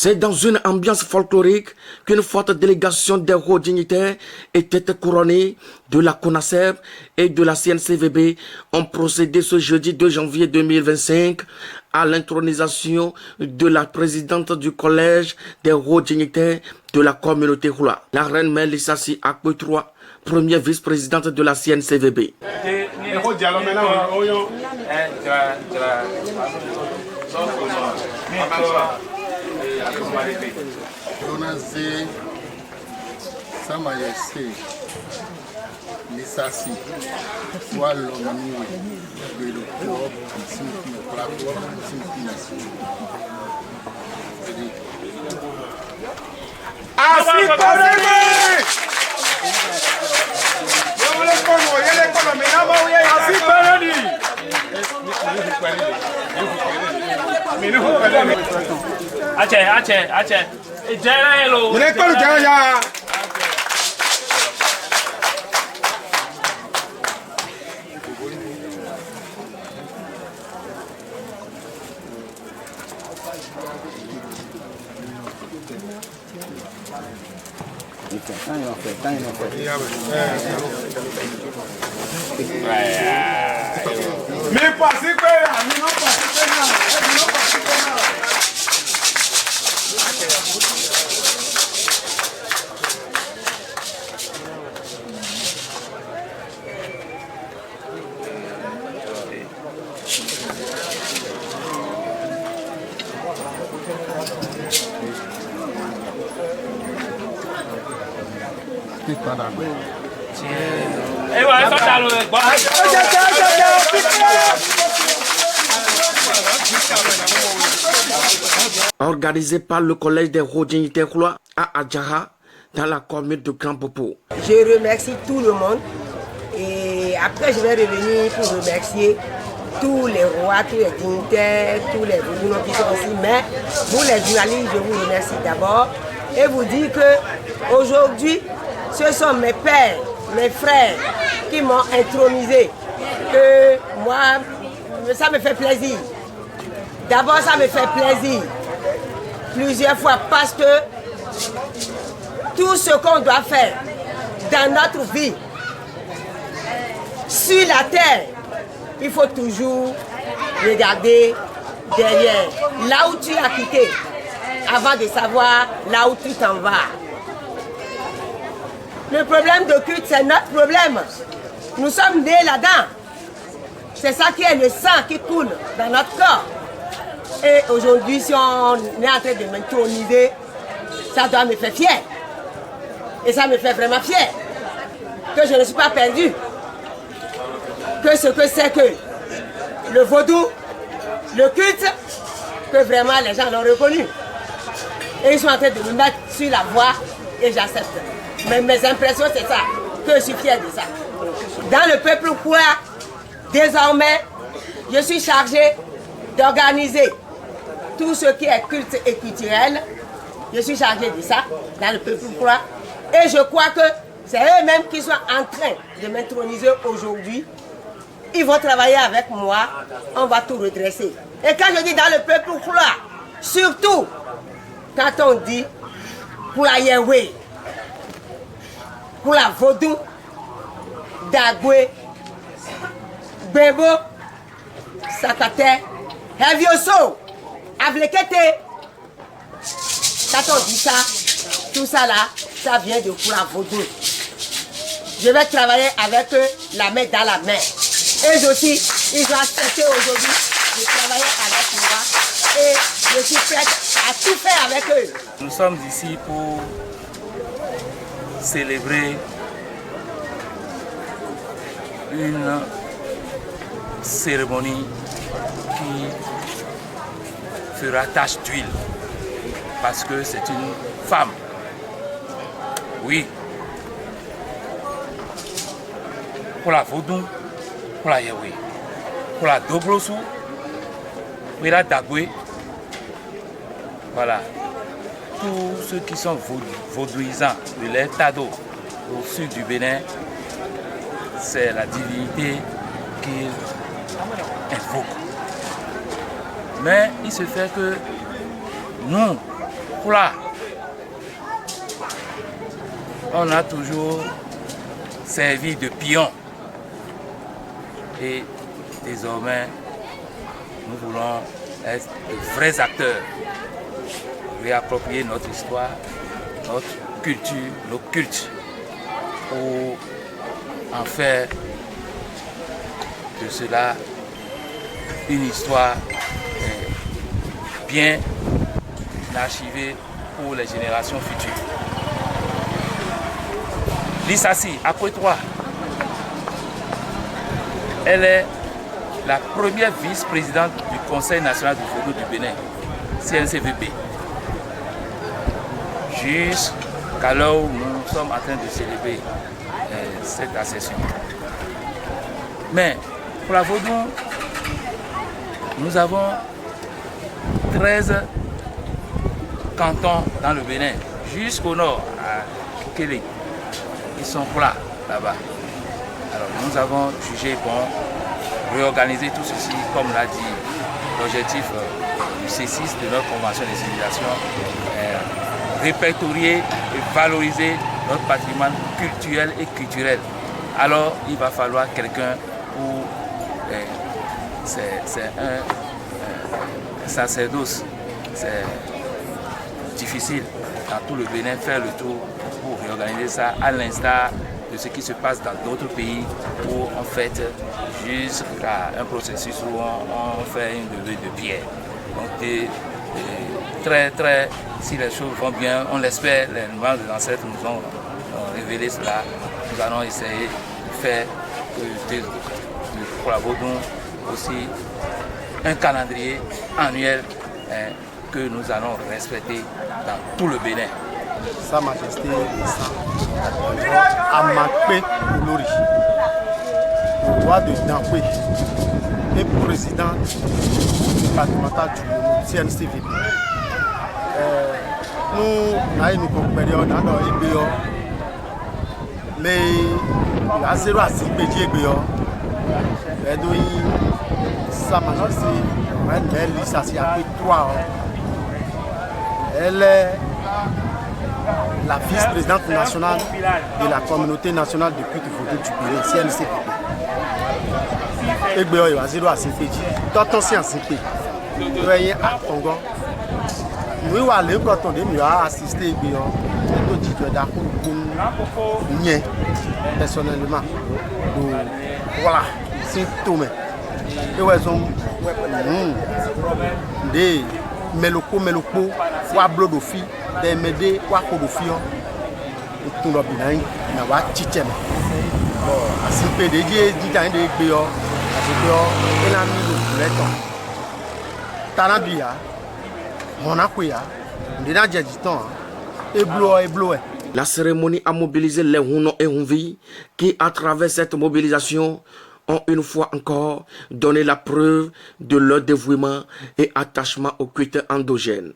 C'est dans une ambiance folklorique qu'une forte délégation des hauts dignitaires était couronnée de la CONASEB et de la CNCVB ont procédé ce jeudi 2 janvier 2025 à l'intronisation de la présidente du collège des hauts dignitaires de la communauté Hula, la reine Mère Lissassi Akwe III, première vice-présidente de la CNCVB. Donazé Samayese Lissassi soit l'homme de l'Europe ici au rapport Organisé par le collège des hauts dignitaires à Adjaha, dans la commune de Grand Popo. Je remercie tout le monde et après je vais revenir pour remercier tous les rois, tous les dignitaires, tous les gouverneurs qui sont ici. Mais vous les journalistes, je vous remercie d'abord et vous dire que aujourd'hui, ce sont mes pères, mes frères qui m'ont intronisé. Que moi, ça me fait plaisir. D'abord, ça me fait plaisir plusieurs fois parce que tout ce qu'on doit faire dans notre vie, sur la terre, il faut toujours regarder derrière, là où tu as quitté, avant de savoir là où tu t'en vas. Le problème de culte, c'est notre problème. Nous sommes nés là-dedans. C'est ça qui est le sang qui coule dans notre corps. Et aujourd'hui, si on est en train de m'introniser, ça doit me faire fier. Et ça me fait vraiment fier. Que je ne suis pas perdu. Que ce que c'est que le vaudou, le culte, que vraiment les gens l'ont reconnu. Et ils sont en train de me mettre sur la voie et j'accepte. Mais mes impressions, c'est ça. Que je suis fier de ça. Dans le peuple Hula, désormais, je suis chargé d'organiser tout ce qui est culte et culturel. Je suis chargé de ça dans le peuple Hula. Et je crois que c'est eux-mêmes qui sont en train de m'introniser aujourd'hui. Ils vont travailler avec moi, on va tout redresser. Et quand je dis dans le peuple Hula, surtout quand on dit Hula Yewe, Hula Vodou, Dagwe, Bebo, Sakate, Hevioso, Avlekete. Quand on dit ça, tout ça là, ça vient de Hula Vodou. Je vais travailler avec eux, la main dans la main. Et aussi, ils ont accepté aujourd'hui de travailler avec moi. Et je suis prête à tout faire avec eux. Nous sommes ici pour célébrer une cérémonie qui fera tache d'huile parce que c'est une femme. Oui. Pour la Vodou, pour la Yewe, pour la Dobrosu, pour la Dagwe. Voilà. Tous ceux qui sont vaudouisants de l'Etado au sud du Bénin, c'est la divinité qu'ils invoquent. Mais il se fait que nous, jusque-là, on a toujours servi de pion. Et désormais, nous voulons être de vrais acteurs, réapproprier notre histoire, notre culture, nos cultes, pour en faire de cela une histoire bien archivée pour les générations futures. Lissassi, à Pointe-Noire, elle est la première vice-présidente du Conseil national du Vaudou du Bénin, CNCVB. Jusqu'à l'heure où nous sommes en train de célébrer cette accession. Mais pour la Vaudou, nous avons 13 cantons dans le Bénin, jusqu'au nord, à Kélé. Ils sont plats là-bas. Alors nous avons jugé bon réorganiser tout ceci, comme l'a dit l'objectif du C6 de notre convention des civilisations, répertorier et valoriser notre patrimoine culturel et culturel. Alors il va falloir quelqu'un pour... c'est un sacerdoce, c'est difficile dans tout le Bénin faire le tour pour réorganiser ça, à l'instar de ce qui se passe dans d'autres pays où on fête jusqu'à un processus où on fait une levée de pierre. Donc si les choses vont bien, on l'espère, les membres des ancêtres nous ont révélé cela. Nous allons essayer de faire pour la Vaudou aussi un calendrier annuel que nous allons respecter dans tout le Bénin. Sa Majesté Amakpe Olori, le roi de Dankwe, et président départemental du CNCVB. Nous avons une période dans l'Ébéo, mais il y a 0 à 6 pédiers Ébéo. Et donc, Sa Majesté, elle est assise à 3 ans. Elle est la vice-présidente nationale de la communauté nationale de culte vaudou du Bénin, CNCVB. Egbeyo il va 0 à CPJ. Tant si en CP. Nous voyons à Congo. Nous allons quand on dit nous avons assisté Egbeyo. Nous disons d'accord pour nous personnellement. Voilà, c'est tout. Nous avons des meloko wablo dofi des mede wako dofi tout le binain na wa tchem bon asipe de die ditan de gbe yo asipe yo elami do leton tanabia monakoya ndina jejiton eblo. La cérémonie a mobilisé les Huno et Hunvi qui, à travers cette mobilisation, ont une fois encore donné la preuve de leur dévouement et attachement au culte endogène.